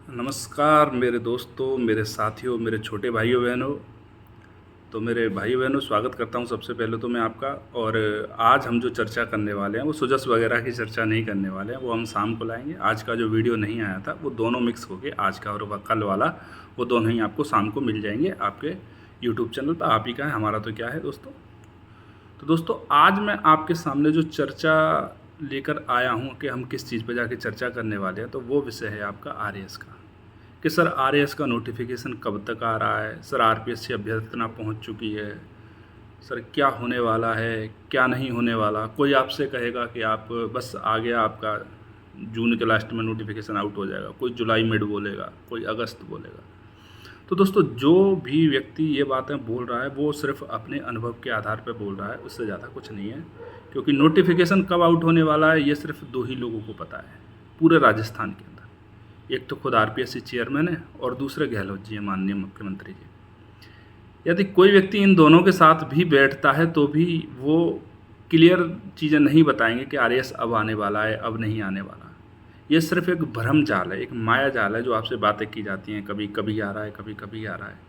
नमस्कार मेरे दोस्तों, मेरे साथियों, मेरे छोटे भाइयों बहनों। तो मेरे भाइयों बहनों, स्वागत करता हूं सबसे पहले तो मैं आपका। और आज हम जो चर्चा करने वाले हैं वो सुजस वगैरह की चर्चा नहीं करने वाले हैं, वो हम शाम को लाएंगे। आज का जो वीडियो नहीं आया था वो दोनों मिक्स होके आज का और कल वाला वो दोनों ही आपको शाम को मिल जाएंगे आपके यूट्यूब चैनल पर। आप ही का है, हमारा तो क्या है दोस्तों। तो दोस्तों, आज मैं आपके सामने जो चर्चा लेकर आया हूं कि हम किस चीज़ पर जाके चर्चा करने वाले हैं, तो वो विषय है आपका आरएएस का। कि सर आरएएस का नोटिफिकेशन कब तक आ रहा है, सर आरपीएस से अभ्यर्थना पहुंच चुकी है, सर क्या होने वाला है, क्या नहीं होने वाला। कोई आपसे कहेगा कि आप बस आ गया आपका जून के लास्ट में नोटिफिकेशन आउट हो जाएगा, कोई जुलाई मिड बोलेगा, कोई अगस्त बोलेगा। तो दोस्तों, जो भी व्यक्ति ये बातें बोल रहा है वो सिर्फ अपने अनुभव के आधार पर बोल रहा है, उससे ज़्यादा कुछ नहीं है। क्योंकि नोटिफिकेशन कब आउट होने वाला है ये सिर्फ दो ही लोगों को पता है पूरे राजस्थान के अंदर। एक तो खुद आरपीएससी चेयरमैन है और दूसरे गहलोत जी हैं, माननीय मुख्यमंत्री जी। यदि कोई व्यक्ति इन दोनों के साथ भी बैठता है तो भी वो क्लियर चीज़ें नहीं बताएंगे कि आरएएस अब आने वाला है, अब नहीं आने वाला। ये सिर्फ एक भ्रम जाल है, एक माया जाल है जो आपसे बातें की जाती हैं, कभी कभी आ रहा है, कभी कभी आ रहा है।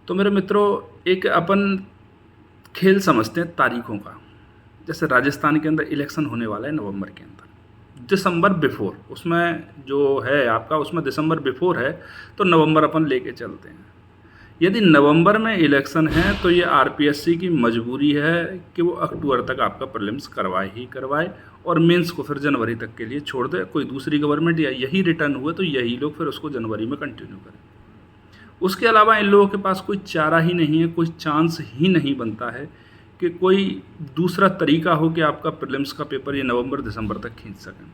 तो मेरे मित्रों, एक अपन खेल समझते हैं तारीखों का। जैसे राजस्थान के अंदर इलेक्शन होने वाला है नवंबर के अंदर, दिसंबर बिफोर, उसमें जो है आपका, उसमें दिसंबर बिफोर है तो नवंबर अपन लेके चलते हैं। यदि नवंबर में इलेक्शन है तो ये आरपीएससी की मजबूरी है कि वो अक्टूबर तक आपका प्रीलिम्स करवाए ही करवाए और मेंस को फिर जनवरी तक के लिए छोड़ दे। कोई दूसरी गवर्नमेंट या यही रिटर्न हुए तो यही लोग फिर उसको जनवरी में कंटिन्यू करें। उसके अलावा इन लोगों के पास कोई चारा ही नहीं है, कोई चांस ही नहीं बनता है कि कोई दूसरा तरीका हो कि आपका प्रीलिम्स का पेपर ये नवंबर दिसंबर तक खींच सकें।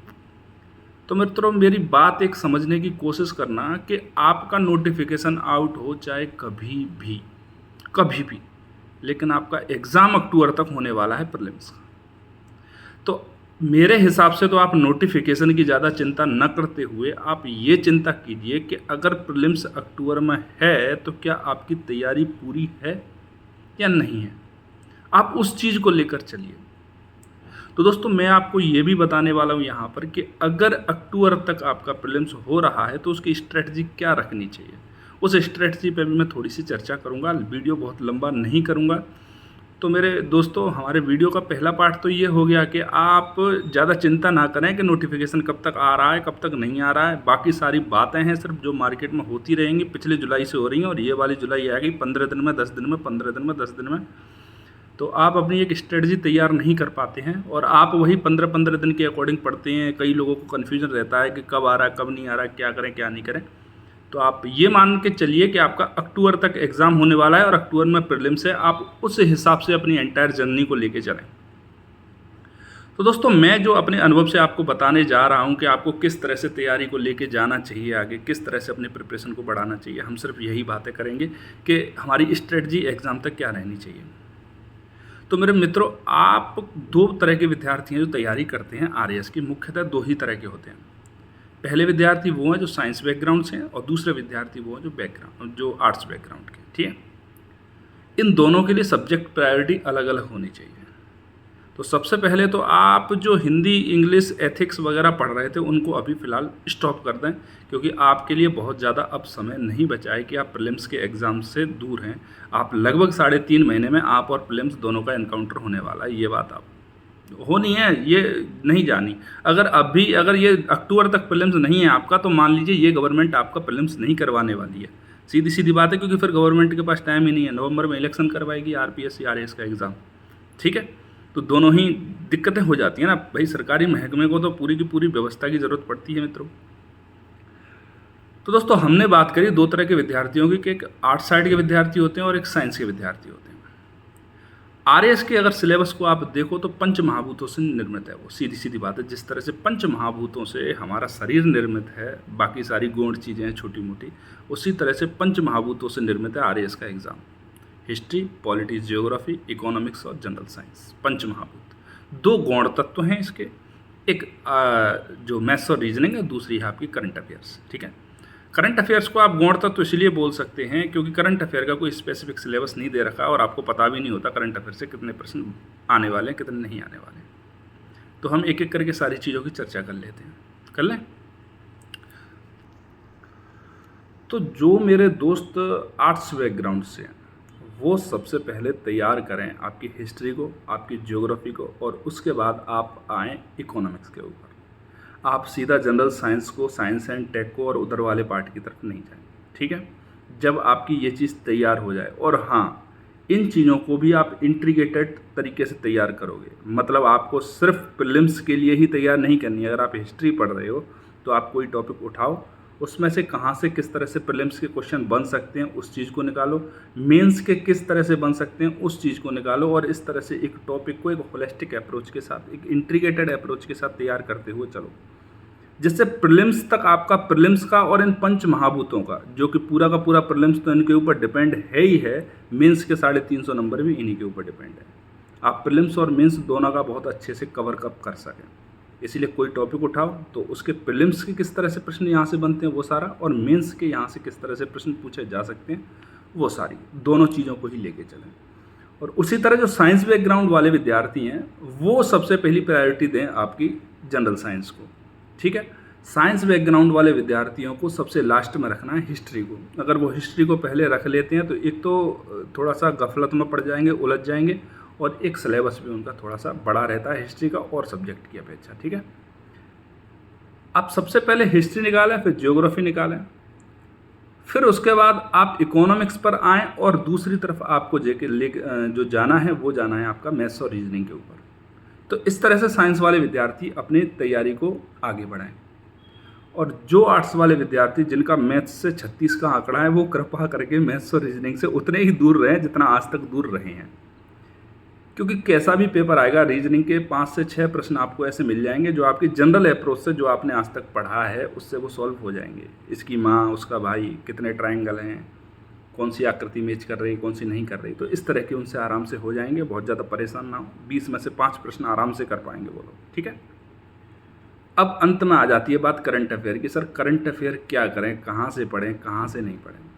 तो मित्रों, मेरी बात एक समझने की कोशिश करना कि आपका नोटिफिकेशन आउट हो चाहे कभी भी, लेकिन आपका एग्ज़ाम अक्टूबर तक होने वाला है प्रीलिम्स का। तो मेरे हिसाब से तो आप नोटिफिकेशन की ज़्यादा चिंता न करते हुए आप ये चिंता कीजिए कि अगर प्रीलिम्स अक्टूबर में है तो क्या आपकी तैयारी पूरी है या नहीं है। आप उस चीज़ को लेकर चलिए। तो दोस्तों, मैं आपको ये भी बताने वाला हूँ यहाँ पर कि अगर अक्टूबर तक आपका प्रीलिम्स हो रहा है तो उसकी स्ट्रेटजी क्या रखनी चाहिए, उस स्ट्रेटजी पे भी मैं थोड़ी सी चर्चा करूँगा। वीडियो बहुत लंबा नहीं करूँगा। तो मेरे दोस्तों, हमारे वीडियो का पहला पार्ट तो ये हो गया कि आप ज़्यादा चिंता ना करें कि नोटिफिकेशन कब तक आ रहा है, कब तक नहीं आ रहा है। बाकी सारी बातें हैं सिर्फ जो मार्केट में होती रहेंगी, पिछले जुलाई से हो रही हैं और ये वाली जुलाई आएगी 15 दिन में, 10 दिन में, 15 दिन में, 10 दिन में। तो आप अपनी एक स्ट्रेटजी तैयार नहीं कर पाते हैं और आप वही 15-15 दिन के अकॉर्डिंग पढ़ते हैं। कई लोगों को कन्फ्यूजन रहता है कि कब आ रहा है, कब नहीं आ रहा है, क्या करें क्या नहीं करें। तो आप ये मान के चलिए कि आपका अक्टूबर तक एग्ज़ाम होने वाला है और अक्टूबर में प्रीलिम्स है। आप उस हिसाब से अपनी एंटायर जर्नी को लेके चलें। तो दोस्तों, मैं जो अपने अनुभव से आपको बताने जा रहा हूं कि आपको किस तरह से तैयारी को लेके जाना चाहिए आगे, किस तरह से अपने प्रिपरेशन को बढ़ाना चाहिए, हम सिर्फ यही बातें करेंगे कि हमारी स्ट्रेटजी एग्ज़ाम तक क्या रहनी चाहिए। तो मेरे मित्रों, आप दो तरह के विद्यार्थी हैं जो तैयारी करते हैं आरएएस की। मुख्यतः दो ही तरह के होते हैं। पहले विद्यार्थी वो हैं जो साइंस बैकग्राउंड से हैं और दूसरे विद्यार्थी वो हैं जो आर्ट्स बैकग्राउंड के। ठीक है, इन दोनों के लिए सब्जेक्ट प्रायोरिटी अलग अलग होनी चाहिए। तो सबसे पहले तो आप जो हिंदी, इंग्लिश, एथिक्स वगैरह पढ़ रहे थे उनको अभी फ़िलहाल स्टॉप कर दें, क्योंकि आपके लिए बहुत ज़्यादा अब समय नहीं बचा है कि आप प्रीलिम्स के एग्ज़ाम से दूर हैं। आप लगभग 3.5 महीने में आप और प्रीलिम्स दोनों का एनकाउंटर होने वाला है। ये बात आप होनी है, ये नहीं जानी। अगर ये अक्टूबर तक प्रीलिम्स नहीं है आपका, तो मान लीजिए ये गवर्नमेंट आपका प्रीलिम्स नहीं करवाने वाली है। सीधी सीधी बात है, क्योंकि फिर गवर्नमेंट के पास टाइम ही नहीं है। नवंबर में इलेक्शन करवाएगी आरपीएससी आरएएस का एग्ज़ाम। ठीक है, तो दोनों ही दिक्कतें हो जाती हैं ना भाई। सरकारी महकमे को तो पूरी की पूरी व्यवस्था की ज़रूरत पड़ती है मित्रों। तो दोस्तों, हमने बात करी दो तरह के विद्यार्थियों की कि एक आर्ट्स साइड के विद्यार्थी होते हैं और एक साइंस के विद्यार्थी होते हैं। आरएएस के अगर सिलेबस को आप देखो तो पंच महाभूतों से निर्मित है वो। सीधी सीधी बात है, जिस तरह से पंच महाभूतों से हमारा शरीर निर्मित है, बाकी सारी गौण चीज़ें हैं छोटी मोटी, उसी तरह से पंच महाभूतों से निर्मित है आरएएस का exam. History, polity, geography, economics और जनरल साइंस, पंच महाभूत। दो गौण तत्व हैं इसके, एक जो मैथ्स और रीजनिंग है, दूसरी है आपकी करंट अफेयर्स। ठीक है, करंट अफेयर्स को आप गौण तत्व इसलिए बोल सकते हैं क्योंकि करंट अफेयर का कोई स्पेसिफिक सिलेबस नहीं दे रखा और आपको पता भी नहीं होता करंट अफेयर से कितने प्रश्न आने वाले हैं, कितने नहीं आने वाले। तो हम एक एक करके सारी चीज़ों की चर्चा कर लेते हैं, कर लें। तो जो मेरे दोस्त आर्ट्स बैकग्राउंड से हैं वो सबसे पहले तैयार करें आपकी हिस्ट्री को, आपकी ज्योग्राफी को, और उसके बाद आप आएँ इकोनॉमिक्स के ऊपर। आप सीधा जनरल साइंस को, साइंस एंड टेक को और उधर वाले पार्ट की तरफ नहीं जाएं, ठीक है। जब आपकी ये चीज़ तैयार हो जाए, और हाँ, इन चीज़ों को भी आप इंट्रीगेटेड तरीके से तैयार करोगे, मतलब आपको सिर्फ प्रीलिम्स के लिए ही तैयार नहीं करनी है। अगर आप हिस्ट्री पढ़ रहे हो तो आप कोई टॉपिक उठाओ, उसमें से कहाँ से किस तरह से प्रीलिम्स के क्वेश्चन बन सकते हैं उस चीज़ को निकालो, मेंस के किस तरह से बन सकते हैं उस चीज़ को निकालो, और इस तरह से एक टॉपिक को एक होलिस्टिक अप्रोच के साथ, एक इंट्रीगेटेड अप्रोच के साथ तैयार करते हुए चलो, जिससे प्रीलिम्स तक आपका, प्रीलिम्स का और इन पंच महाभूतों का, जो कि पूरा का पूरा प्रीलिम्स तो इनके ऊपर डिपेंड है ही है, मेंस के 350 नंबर भी इन्हीं के ऊपर डिपेंड है। आप प्रीलिम्स और मेंस दोनों का बहुत अच्छे से कवर कप कर सकें, इसीलिए कोई टॉपिक उठाओ तो उसके प्रीलिम्स के किस तरह से प्रश्न यहाँ से बनते हैं वो सारा, और मेंस के यहाँ से किस तरह से प्रश्न पूछे जा सकते हैं वो सारी, दोनों चीज़ों को ही लेके चलें। और उसी तरह जो साइंस बैकग्राउंड वाले विद्यार्थी हैं वो सबसे पहली प्रायोरिटी दें आपकी जनरल साइंस को, ठीक है। साइंस बैकग्राउंड वाले विद्यार्थियों को सबसे लास्ट में रखना है हिस्ट्री को। अगर वो हिस्ट्री को पहले रख लेते हैं तो एक तो थोड़ा सा गफलत में पड़ जाएंगे, उलझ जाएंगे, और एक सिलेबस भी उनका थोड़ा सा बड़ा रहता है हिस्ट्री का और सब्जेक्ट की अपेक्षा, ठीक है। आप सबसे पहले हिस्ट्री निकालें, फिर ज्योग्राफी निकालें, फिर उसके बाद आप इकोनॉमिक्स पर आएँ, और दूसरी तरफ आपको जो जाना है वो जाना है आपका मैथ्स और रीजनिंग के ऊपर। तो इस तरह से साइंस वाले विद्यार्थी अपनी तैयारी को आगे बढ़ाएं, और जो आर्ट्स वाले विद्यार्थी जिनका मैथ्स से 36 का आंकड़ा है वो कृपा करके मैथ्स और रीजनिंग से उतने ही दूर रहें जितना आज तक दूर रहे हैं, क्योंकि कैसा भी पेपर आएगा रीजनिंग के 5 से 6 प्रश्न आपको ऐसे मिल जाएंगे जो आपकी जनरल अप्रोच से, जो आपने आज तक पढ़ा है उससे वो सॉल्व हो जाएंगे। इसकी माँ, उसका भाई, कितने ट्रायंगल हैं, कौन सी आकृति मैच कर रही है, कौन सी नहीं कर रही, तो इस तरह के उनसे आराम से हो जाएंगे। बहुत ज़्यादा परेशान ना हो, 20 में से 5 प्रश्न आराम से कर पाएंगे वो लोग, ठीक है। अब अंत में आ जाती है बात करंट अफेयर की। सर करंट अफेयर क्या करें, कहाँ से पढ़ें, कहाँ से नहीं पढ़ें।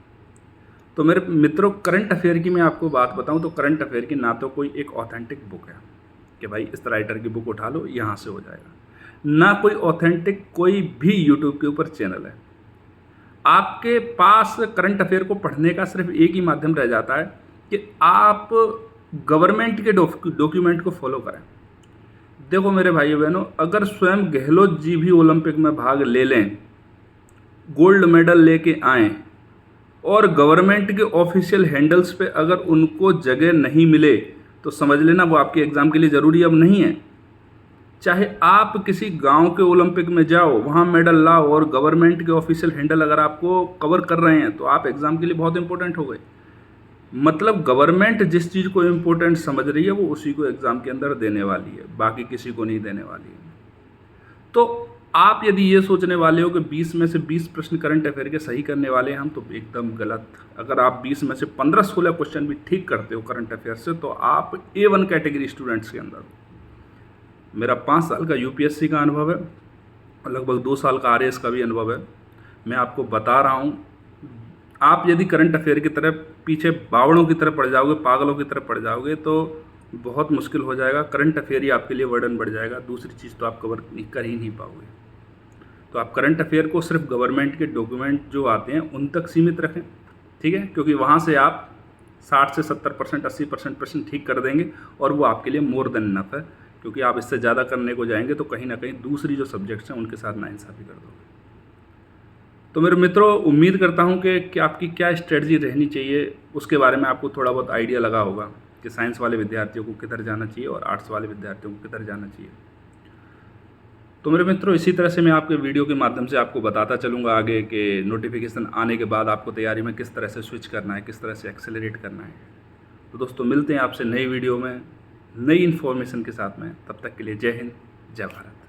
तो मेरे मित्रों, करंट अफेयर की मैं आपको बात बताऊं तो करंट अफेयर की ना तो कोई एक ऑथेंटिक बुक है कि भाई इस राइटर की बुक उठा लो यहाँ से हो जाएगा, ना कोई ऑथेंटिक कोई भी यूट्यूब के ऊपर चैनल है। आपके पास करंट अफेयर को पढ़ने का सिर्फ एक ही माध्यम रह जाता है कि आप गवर्नमेंट के डॉक्यूमेंट को फॉलो करें। देखो मेरे भाइयों बहनों, अगर स्वयं गहलोत जी भी ओलंपिक में भाग ले लें, गोल्ड मेडल लेके आएँ, और गवर्नमेंट के ऑफिशियल हैंडल्स पे अगर उनको जगह नहीं मिले तो समझ लेना वो आपके एग्ज़ाम के लिए ज़रूरी अब नहीं है। चाहे आप किसी गांव के ओलंपिक में जाओ, वहाँ मेडल लाओ, और गवर्नमेंट के ऑफिशियल हैंडल अगर आपको कवर कर रहे हैं तो आप एग्ज़ाम के लिए बहुत इंपॉर्टेंट हो गए। मतलब गवर्नमेंट जिस चीज़ को इम्पोर्टेंट समझ रही है वो उसी को एग्ज़ाम के अंदर देने वाली है, बाकी किसी को नहीं देने वाली है। तो आप यदि ये सोचने वाले हो कि 20 में से 20 प्रश्न करंट अफेयर के सही करने वाले हैं हम, तो एकदम गलत। अगर आप 20 में से 15-16 क्वेश्चन भी ठीक करते हो करंट अफेयर से तो आप A1 कैटेगरी स्टूडेंट्स के अंदर। मेरा 5 साल का यूपीएससी का अनुभव है और लगभग 2 साल का आरएएस का भी अनुभव है। मैं आपको बता रहा हूँ, आप यदि करंट अफेयर की तरफ पीछे बावड़ों की तरफ पड़ जाओगे, पागलों की तरफ पड़ जाओगे तो बहुत मुश्किल हो जाएगा। करंट अफेयर ही आपके लिए वर्डन बढ़ जाएगा, दूसरी चीज़ तो आप कवर कर ही नहीं पाओगे। तो आप करंट अफेयर को सिर्फ गवर्नमेंट के डॉक्यूमेंट जो आते हैं उन तक सीमित रखें, ठीक है, क्योंकि वहाँ से आप 60 से 70%, 80% प्रश्न ठीक कर देंगे और वो आपके लिए मोर देन इनफ है। क्योंकि आप इससे ज़्यादा करने को जाएंगे तो कहीं ना कहीं दूसरी जो सब्जेक्ट्स हैं उनके साथ नाइंसाफ़ी कर दोगे। तो मेरे मित्रों, उम्मीद करता हूँ कि आपकी क्या स्ट्रेटजी रहनी चाहिए उसके बारे में आपको थोड़ा बहुत आइडिया लगा होगा कि साइंस वाले विद्यार्थियों को किधर जाना चाहिए और आर्ट्स वाले विद्यार्थियों को किधर जाना चाहिए। तो मेरे मित्रों, इसी तरह से मैं आपके वीडियो के माध्यम से आपको बताता चलूँगा आगे कि नोटिफिकेशन आने के बाद आपको तैयारी में किस तरह से स्विच करना है, किस तरह से एक्सेलरेट करना है। तो दोस्तों, मिलते हैं आपसे नई वीडियो में नई इन्फॉर्मेशन के साथ में। तब तक के लिए जय हिंद, जय भारत।